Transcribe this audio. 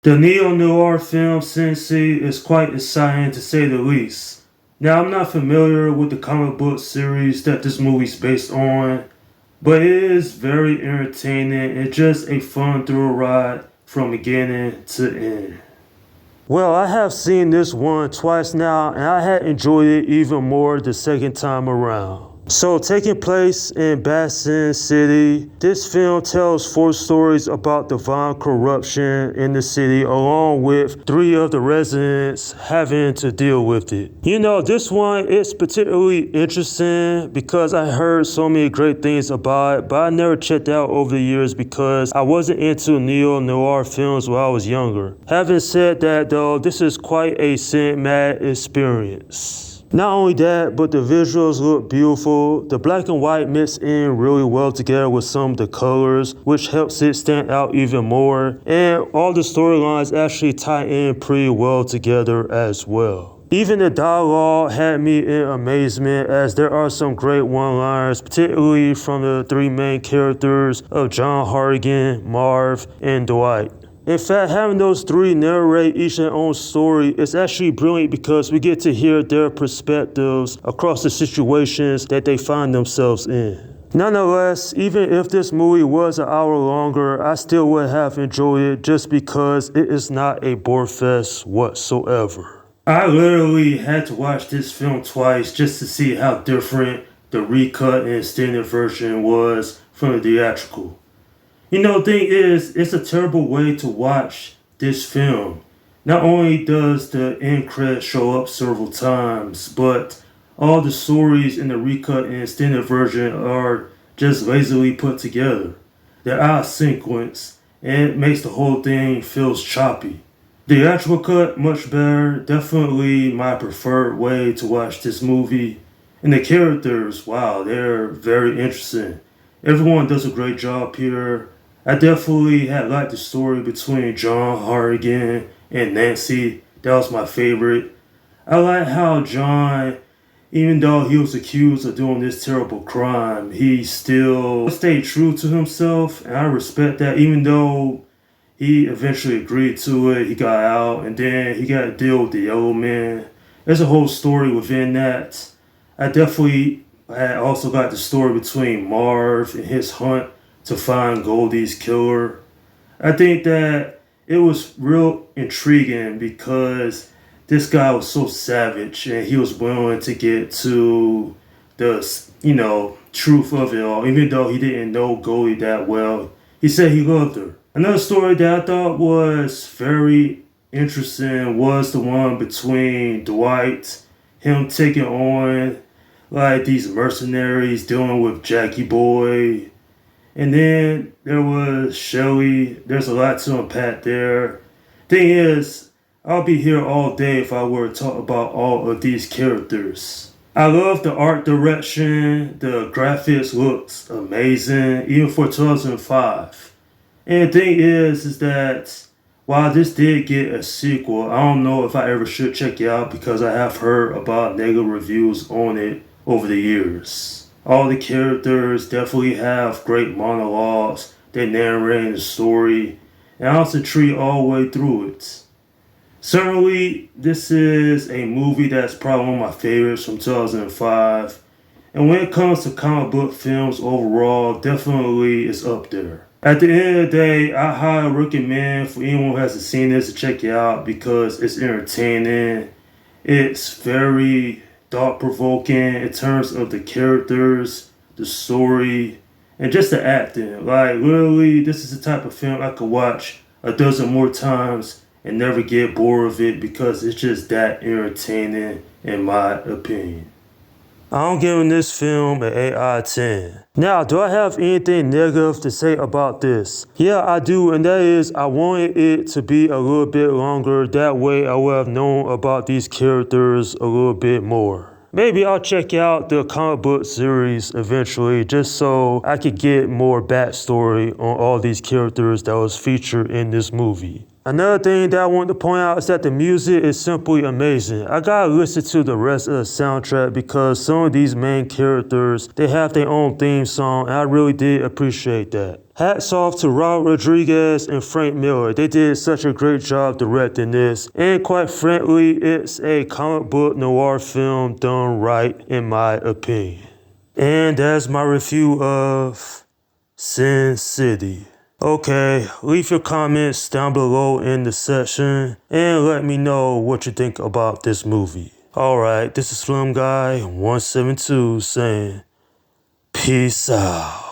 The Neo-Noir film Sensei is quite exciting to say the least. Now, I'm not familiar with the comic book series that this movie's based on, but it is very entertaining and just a fun thrill ride from beginning to end. Well, I have seen this one twice now, and I had enjoyed it even more the second time around. So, taking place in Bassin City, this film tells four stories about divine corruption in the city, along with three of the residents having to deal with it. This one is particularly interesting because I heard so many great things about it, but I never checked out over the years because I wasn't into neo-noir films when I was younger. Having said that, though, this is quite a cinematic experience. Not only that, but the visuals look beautiful. The black and white mix in really well together with some of the colors, which helps it stand out even more. And all the storylines actually tie in pretty well together as well. Even the dialogue had me in amazement, as there are some great one-liners, particularly from the three main characters of John Hartigan, Marv, and Dwight. In fact, having those three narrate each their own story is actually brilliant because we get to hear their perspectives across the situations that they find themselves in. Nonetheless, even if this movie was an hour longer, I still would have enjoyed it just because it is not a bore fest whatsoever. I literally had to watch this film twice just to see how different the recut and extended version was from the theatrical. The thing is, it's a terrible way to watch this film. Not only does the end credit show up several times, but all the stories in the recut and extended version are just lazily put together. They're out of sequence, and it makes the whole thing feels choppy. The theatrical cut, much better. Definitely my preferred way to watch this movie. And the characters, wow, they're very interesting. Everyone does a great job here. I definitely had liked the story between John Hartigan and Nancy. That was my favorite. I like how John, even though he was accused of doing this terrible crime, he still stayed true to himself. And I respect that, even though he eventually agreed to it, he got out, and then he got to deal with the yellow man. There's a whole story within that. I also got the story between Marv and his hunt to find Goldie's killer. I think that it was real intriguing because this guy was so savage and he was willing to get to the, truth of it all, even though he didn't know Goldie that well. He said he loved her. Another story that I thought was very interesting was the one between Dwight, him taking on these mercenaries, dealing with Jackie Boy. And then there was Shelly. There's a lot to unpack there. Thing is, I'll be here all day if I were to talk about all of these characters. I love the art direction. The graphics looks amazing, even for 2005. And the thing is that while this did get a sequel, I don't know if I ever should check it out because I have heard about negative reviews on it over the years. All the characters definitely have great monologues. They narrate the story and also treat all the way through it. Certainly, this is a movie that's probably one of my favorites from 2005. And when it comes to comic book films overall, definitely it's up there. At the end of the day, I highly recommend for anyone who hasn't seen this to check it out because it's entertaining. It's very thought-provoking in terms of the characters, the story, and just the acting. Literally, this is the type of film I could watch a dozen more times and never get bored of it because it's just that entertaining in my opinion. I'm giving this film an 8 out of 10. Now, do I have anything negative to say about this? Yeah, I do, and that is I wanted it to be a little bit longer. That way I would have known about these characters a little bit more. Maybe I'll check out the comic book series eventually just so I could get more backstory on all these characters that was featured in this movie. Another thing that I want to point out is that the music is simply amazing. I gotta listen to the rest of the soundtrack because some of these main characters, they have their own theme song, and I really did appreciate that. Hats off to Robert Rodriguez and Frank Miller. They did such a great job directing this. And quite frankly, it's a comic book noir film done right in my opinion. And that's my review of Sin City. Okay, leave your comments down below in the section and let me know what you think about this movie. Alright, this is Slim Guy 172 saying peace out.